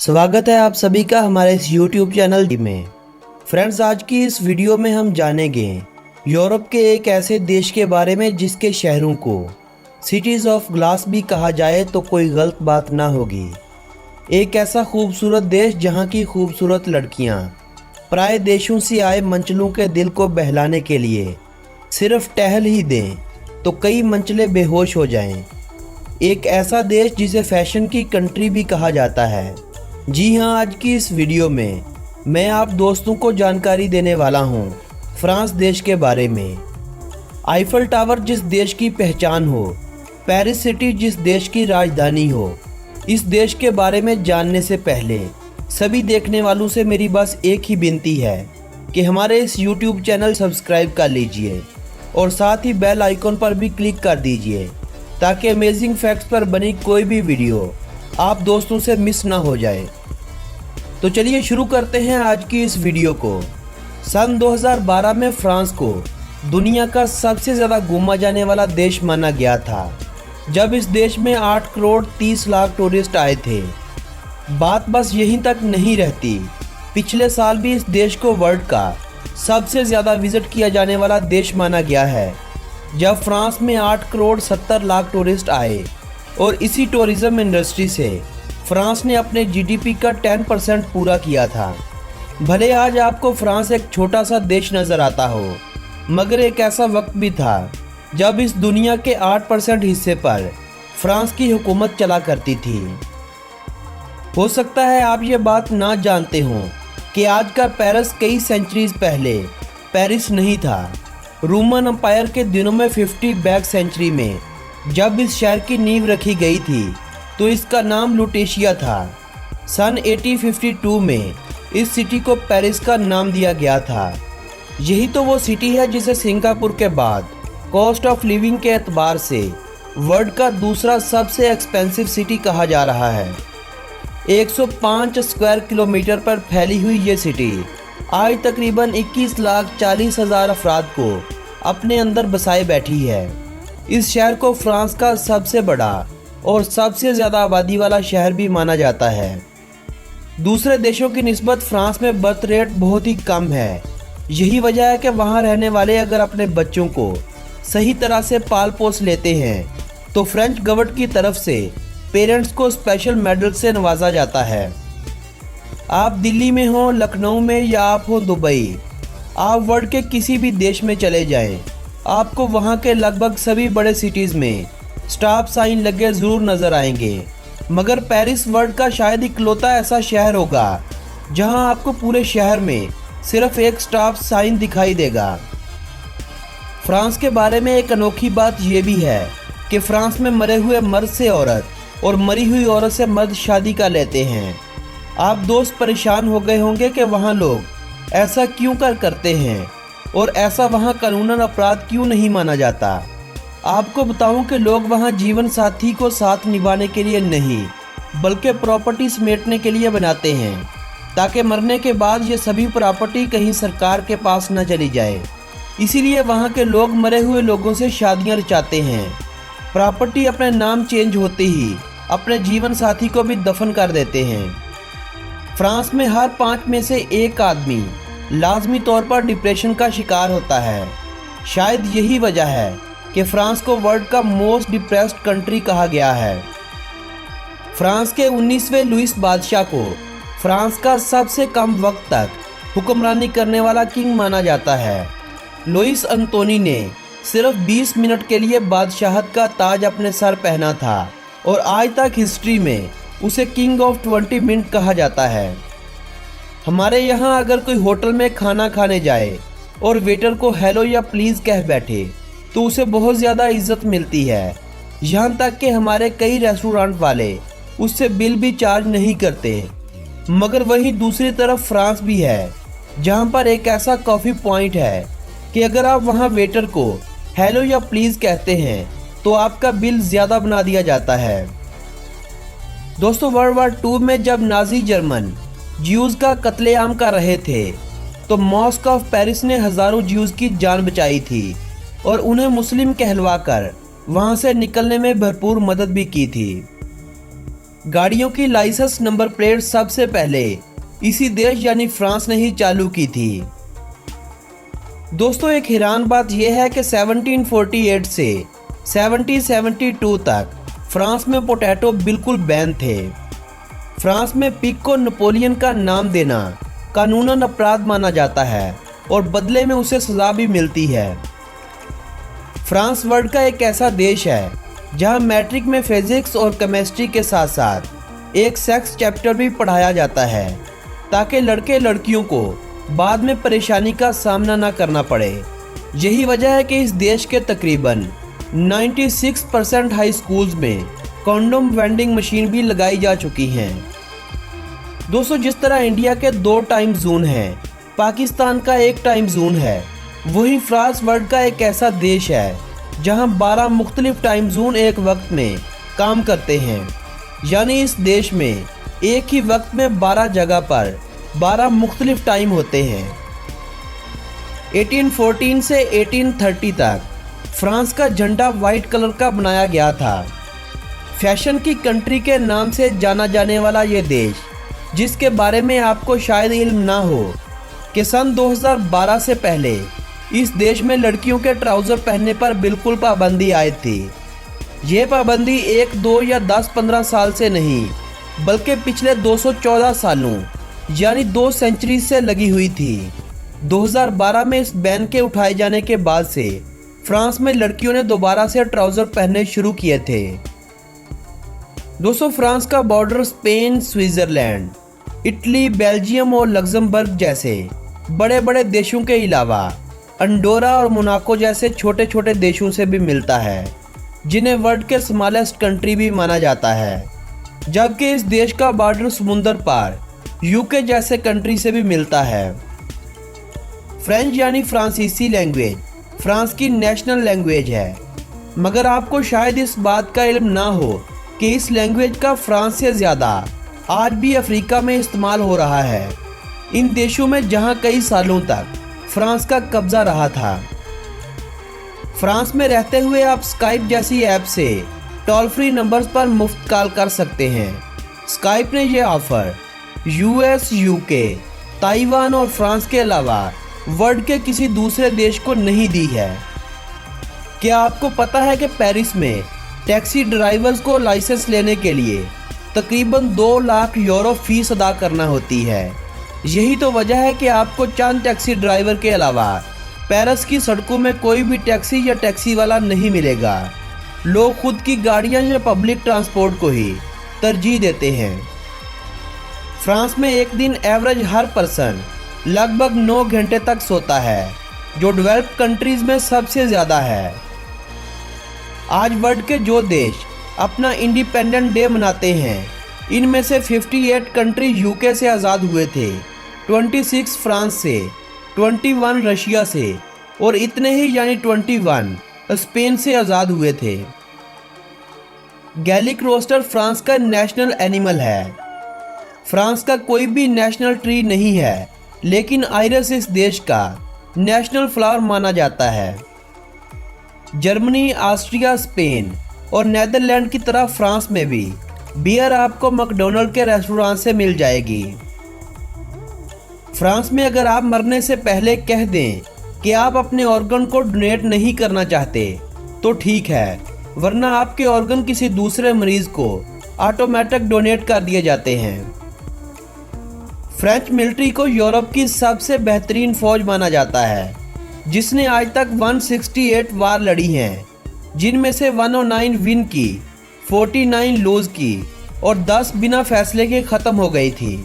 स्वागत है आप सभी का हमारे इस YouTube चैनल में। फ्रेंड्स, आज की इस वीडियो में हम जानेंगे यूरोप के एक ऐसे देश के बारे में जिसके शहरों को सिटीज़ ऑफ ग्लास भी कहा जाए तो कोई गलत बात ना होगी। एक ऐसा खूबसूरत देश जहां की खूबसूरत लड़कियां प्राय देशों से आए मंचलों के दिल को बहलाने के लिए सिर्फ टहल ही दें तो कई मंचले बेहोश हो जाएं। एक ऐसा देश जिसे फैशन की कंट्री भी कहा जाता है। जी हाँ, आज की इस वीडियो में मैं आप दोस्तों को जानकारी देने वाला हूँ फ्रांस देश के बारे में। आईफल टावर जिस देश की पहचान हो, पेरिस सिटी जिस देश की राजधानी हो, इस देश के बारे में जानने से पहले सभी देखने वालों से मेरी बस एक ही विनती है कि हमारे इस YouTube चैनल सब्सक्राइब कर लीजिए और साथ ही बेल आइकॉन पर भी क्लिक कर दीजिए ताकि अमेजिंग फैक्ट्स पर बनी कोई भी वीडियो आप दोस्तों से मिस ना हो जाए। तो चलिए शुरू करते हैं आज की इस वीडियो को। सन 2012 में फ्रांस को दुनिया का सबसे ज़्यादा घूमा जाने वाला देश माना गया था, जब इस देश में 8 करोड़ 30 लाख टूरिस्ट आए थे। बात बस यहीं तक नहीं रहती, पिछले साल भी इस देश को वर्ल्ड का सबसे ज़्यादा विजिट किया जाने वाला देश माना गया है, जब फ्रांस में 8 करोड़ 70 लाख टूरिस्ट आए। और इसी टूरिज़्म इंडस्ट्री से फ्रांस ने अपने जीडीपी का 10% पूरा किया था। भले आज आपको फ्रांस एक छोटा सा देश नज़र आता हो, मगर एक ऐसा वक्त भी था जब इस दुनिया के 8% हिस्से पर फ्रांस की हुकूमत चला करती थी। हो सकता है आप ये बात ना जानते हों कि आज का पेरिस कई सेंचुरीज पहले पेरिस नहीं था। रोमन एम्पायर के दिनों में 50 बैक सेंचुरी में जब इस शहर की नींव रखी गई थी तो इसका नाम लुटेशिया था। सन 1852 में इस सिटी को पेरिस का नाम दिया गया था। यही तो वो सिटी है जिसे सिंगापुर के बाद कॉस्ट ऑफ लिविंग के एतबार से वर्ल्ड का दूसरा सबसे एक्सपेंसिव सिटी कहा जा रहा है। 105 स्क्वायर किलोमीटर पर फैली हुई ये सिटी आज तकरीबन 21,40,000 अफराद को अपने अंदर बसाए बैठी है। इस शहर को फ्रांस का सबसे बड़ा और सबसे ज़्यादा आबादी वाला शहर भी माना जाता है। दूसरे देशों की निस्बत फ्रांस में बर्थ रेट बहुत ही कम है। यही वजह है कि वहाँ रहने वाले अगर अपने बच्चों को सही तरह से पाल पोस लेते हैं तो फ्रेंच गवर्नमेंट की तरफ से पेरेंट्स को स्पेशल मेडल से नवाजा जाता है। आप दिल्ली में हो, लखनऊ में, या आप हो दुबई, आप वर्ल्ड के किसी भी देश में चले जाएं, आपको वहाँ के लगभग सभी बड़े सिटीज़ में स्टॉप साइन लगे ज़रूर नज़र आएंगे। मगर पेरिस वर्ल्ड का शायद इकलौता ऐसा शहर होगा जहाँ आपको पूरे शहर में सिर्फ एक स्टॉप साइन दिखाई देगा। फ्रांस के बारे में एक अनोखी बात यह भी है कि फ्रांस में मरे हुए मर्द से औरत और मरी हुई औरत से मर्द शादी कर लेते हैं। आप दोस्त परेशान हो गए होंगे कि वहाँ लोग ऐसा क्यों करते हैं और ऐसा वहाँ कानूनन अपराध क्यों नहीं माना जाता। आपको बताऊं कि लोग वहाँ जीवन साथी को साथ निभाने के लिए नहीं बल्कि प्रॉपर्टी समेटने के लिए बनाते हैं, ताकि मरने के बाद ये सभी प्रॉपर्टी कहीं सरकार के पास न चली जाए। इसीलिए वहाँ के लोग मरे हुए लोगों से शादियाँ रचाते हैं। प्रॉपर्टी अपने नाम चेंज होते ही अपने जीवन साथी को भी दफन कर देते हैं। फ्रांस में हर 5 में से एक आदमी लाजमी तौर पर डिप्रेशन का शिकार होता है। शायद यही वजह है कि फ्रांस को वर्ल्ड का मोस्ट डिप्रेस्ड कंट्री कहा गया है। फ्रांस के 19वें लुइस बादशाह को फ्रांस का सबसे कम वक्त तक हुक्मरानी करने वाला किंग माना जाता है। लुइस अंतोनी ने सिर्फ 20 मिनट के लिए बादशाहत का ताज अपने सर पहना था और आज तक हिस्ट्री में उसे किंग ऑफ 20 मिनट कहा जाता है। हमारे यहाँ अगर कोई होटल में खाना खाने जाए और वेटर को हेलो या प्लीज़ कह बैठे तो उसे बहुत ज़्यादा इज्जत मिलती है। यहाँ तक कि हमारे कई रेस्टोरेंट वाले उससे बिल भी चार्ज नहीं करते। मगर वहीं दूसरी तरफ फ्रांस भी है, जहाँ पर एक ऐसा कॉफ़ी पॉइंट है कि अगर आप वहाँ वेटर को हेलो या प्लीज़ कहते हैं तो आपका बिल ज़्यादा बना दिया जाता है। दोस्तों, वर्ल्ड वार 2 में जब नाजी जर्मन ज्यूज़ का कत्लेआम कर रहे थे तो मॉस्क ऑफ पेरिस ने हज़ारों ज्यूज़ की जान बचाई थी और उन्हें मुस्लिम कहलवाकर वहां से निकलने में भरपूर मदद भी की थी। गाड़ियों की लाइसेंस नंबर प्लेट सबसे पहले इसी देश यानी फ्रांस ने ही चालू की थी। दोस्तों एक हैरान बात यह है कि 1748 से 1772 तक फ्रांस में पोटैटो बिल्कुल बैन थे। फ्रांस में पिग को नेपोलियन का नाम देना कानूनन अपराध माना जाता है और बदले में उसे सजा भी मिलती है। फ्रांस वर्ल्ड का एक ऐसा देश है जहां मैट्रिक में फिजिक्स और केमिस्ट्री के साथ साथ एक सेक्स चैप्टर भी पढ़ाया जाता है ताकि लड़के लड़कियों को बाद में परेशानी का सामना ना करना पड़े। यही वजह है कि इस देश के तकरीबन 96% हाई स्कूल्स में कॉन्डोम वेंडिंग मशीन भी लगाई जा चुकी हैं। दोस्तों जिस तरह इंडिया के 2 टाइम जोन हैं, पाकिस्तान का 1 टाइम जोन है, वही फ्रांस वर्ल्ड का एक ऐसा देश है जहां 12 मुख्तलिफ टाइम जोन एक वक्त में काम करते हैं। यानी इस देश में एक ही वक्त में 12 जगह पर 12 मुख्तलिफ टाइम होते हैं। 1814 से 1830 तक फ्रांस का झंडा वाइट कलर का बनाया गया था। फैशन की कंट्री के नाम से जाना जाने वाला ये देश, जिसके बारे में आपको शायद इल्म ना हो कि सन 2012 से पहले इस देश में लड़कियों के ट्राउज़र पहनने पर बिल्कुल पाबंदी आई थी। ये पाबंदी 1, 2 या 10-15 साल से नहीं बल्कि पिछले 214 सालों यानी 2 सेंचुरी से लगी हुई थी। 2012 में इस बैन के उठाए जाने के बाद से फ्रांस में लड़कियों ने दोबारा से ट्राउज़र पहनने शुरू किए थे। दोस्तों फ्रांस का border Spain, Switzerland, Italy, Belgium और लग्जमबर्ग जैसे बड़े बड़े देशों के अलावा अंडोरा और मोनाको जैसे छोटे छोटे देशों से भी मिलता है, जिन्हें वर्ल्ड के स्मॉलेस्ट कंट्री भी माना जाता है। जबकि इस देश का बॉर्डर समुंदर पार यूके जैसे कंट्री से भी मिलता है। फ्रेंच यानी फ्रांसीसी लैंग्वेज फ्रांस की नेशनल लैंग्वेज है, मगर आपको शायद इस बात का इल्म ना हो कि इस लैंग्वेज का फ्रांस से ज़्यादा आज भी अफ्रीका में इस्तेमाल हो रहा है, इन देशों में जहां कई सालों तक फ्रांस का कब्जा रहा था। फ्रांस में रहते हुए आप स्काइप जैसी ऐप से टोल फ्री नंबर्स पर मुफ्त कॉल कर सकते हैं। स्काइप ने यह ऑफर यूएस, यूके, ताइवान और फ्रांस के अलावा वर्ल्ड के किसी दूसरे देश को नहीं दी है। क्या आपको पता है कि पेरिस में टैक्सी ड्राइवर्स को लाइसेंस लेने के लिए तकरीबन 2 लाख यूरो फीस अदा करना होती है। यही तो वजह है कि आपको चंद टैक्सी ड्राइवर के अलावा पेरिस की सड़कों में कोई भी टैक्सी या टैक्सी वाला नहीं मिलेगा। लोग खुद की गाड़ियां या पब्लिक ट्रांसपोर्ट को ही तरजीह देते हैं। फ्रांस में एक दिन एवरेज हर पर्सन लगभग 9 घंटे तक सोता है, जो डेवलप्ड कंट्रीज में सबसे ज़्यादा है। आज वर्ल्ड के जो देश अपना इंडिपेंडेंट डे मनाते हैं, इनमें से 58 कंट्री यूके से आज़ाद हुए थे, 26 फ्रांस से, 21 रशिया से और इतने ही यानी 21 स्पेन से आज़ाद हुए थे। गैलिक रोस्टर फ्रांस का नेशनल एनिमल है। फ्रांस का कोई भी नेशनल ट्री नहीं है, लेकिन आइरस इस देश का नेशनल फ्लावर माना जाता है। जर्मनी, ऑस्ट्रिया, स्पेन और नेदरलैंड की तरह फ्रांस में भी बियर आपको मैकडॉनल्ड के रेस्टोरेंट से मिल जाएगी। फ्रांस में अगर आप मरने से पहले कह दें कि आप अपने ऑर्गन को डोनेट नहीं करना चाहते तो ठीक है, वरना आपके ऑर्गन किसी दूसरे मरीज को ऑटोमेटिक डोनेट कर दिए जाते हैं। फ्रेंच मिलिट्री को यूरोप की सबसे बेहतरीन फौज माना जाता है, जिसने आज तक 168 वार लड़ी हैं, जिनमें से 109 विन की, 49 लूज की और 10 बिना फैसले के ख़त्म हो गई थी।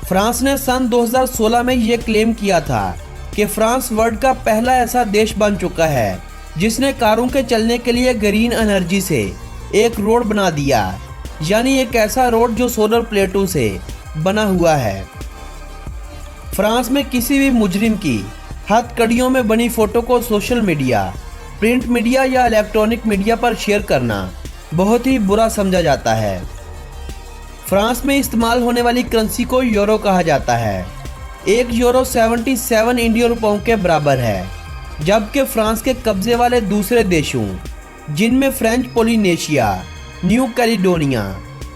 फ्रांस ने सन 2016 में ये क्लेम किया था कि फ्रांस वर्ल्ड का पहला ऐसा देश बन चुका है जिसने कारों के चलने के लिए ग्रीन एनर्जी से एक रोड बना दिया, यानी एक ऐसा रोड जो सोलर प्लेटों से बना हुआ है। फ्रांस में किसी भी मुजरिम की हथकड़ियों में बनी फोटो को सोशल मीडिया, प्रिंट मीडिया या इलेक्ट्रॉनिक मीडिया पर शेयर करना बहुत ही बुरा समझा जाता है। फ्रांस में इस्तेमाल होने वाली करेंसी को यूरो कहा जाता है। 1 यूरो 77 इंडियन रुपयों के बराबर है, जबकि फ्रांस के कब्जे वाले दूसरे देशों, जिनमें फ्रेंच पोलिनेशिया, न्यू कैलिडोनिया,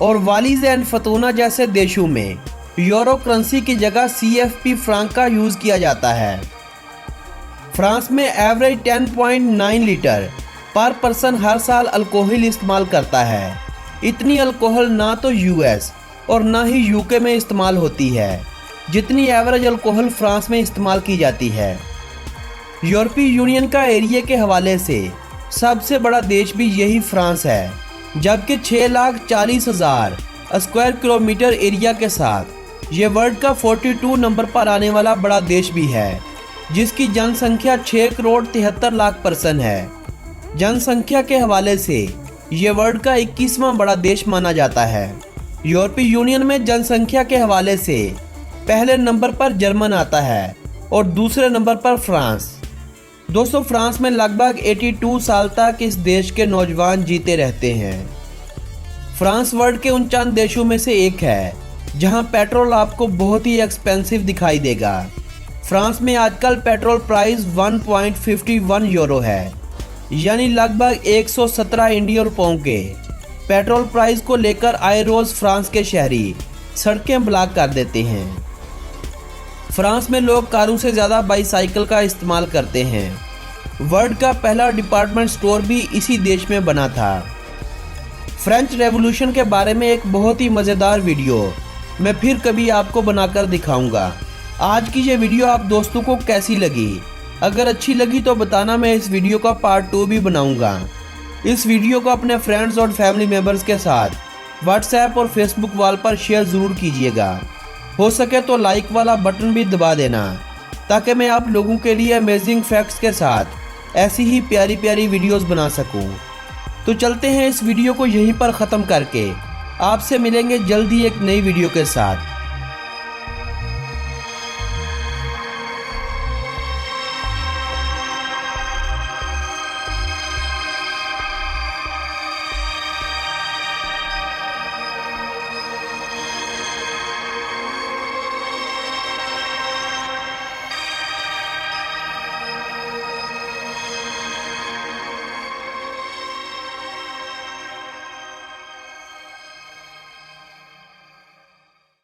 और वालीज एंड फतूना जैसे देशों में यूरो करेंसी की जगह CFP फ्रांक का यूज़ किया जाता है। फ्रांस में एवरेज 10.9 लीटर पर पर्सन हर साल अल्कोहल इस्तेमाल करता है। इतनी अल्कोहल ना तो US और ना ही UK में इस्तेमाल होती है जितनी एवरेज अल्कोहल फ्रांस में इस्तेमाल की जाती है। यूरोपीय यूनियन का एरिया के हवाले से सबसे बड़ा देश भी यही फ्रांस है, जबकि 6,40,000 स्क्वायर किलोमीटर एरिया के साथ ये वर्ल्ड का 42 नंबर पर आने वाला बड़ा देश भी है, जिसकी जनसंख्या 6,73,00,000 पर्सन है। जनसंख्या के हवाले से ये वर्ल्ड का 21वां बड़ा देश माना जाता है। यूरोपीय यूनियन में जनसंख्या के हवाले से पहले नंबर पर जर्मन आता है और दूसरे नंबर पर फ्रांस। दोस्तों, फ्रांस में लगभग 82 साल तक इस देश के नौजवान जीते रहते हैं। फ्रांस वर्ल्ड के उन चंद देशों में से एक है जहां पेट्रोल आपको बहुत ही एक्सपेंसिव दिखाई देगा। फ्रांस में आजकल पेट्रोल प्राइस 1.51 यूरो है, यानी लगभग 117 इंडियन रुपयों के। पेट्रोल प्राइस को लेकर आए रोज फ्रांस के शहरी सड़कें ब्लॉक कर देते हैं। फ्रांस में लोग कारों से ज़्यादा बाईसाइकिल का इस्तेमाल करते हैं। वर्ल्ड का पहला डिपार्टमेंट स्टोर भी इसी देश में बना था। फ्रेंच रेवोल्यूशन के बारे में एक बहुत ही मज़ेदार वीडियो मैं फिर कभी आपको बनाकर दिखाऊंगा। आज की ये वीडियो आप दोस्तों को कैसी लगी? अगर अच्छी लगी तो बताना, मैं इस वीडियो का पार्ट 2 भी बनाऊंगा। इस वीडियो को अपने फ्रेंड्स और फैमिली मेम्बर्स के साथ व्हाट्सएप और फेसबुक वॉल पर शेयर ज़रूर कीजिएगा। हो सके तो लाइक वाला बटन भी दबा देना, ताकि मैं आप लोगों के लिए अमेजिंग फैक्ट्स के साथ ऐसी ही प्यारी प्यारी वीडियोस बना सकूं। तो चलते हैं इस वीडियो को यहीं पर ख़त्म करके आपसे मिलेंगे जल्दी एक नई वीडियो के साथ।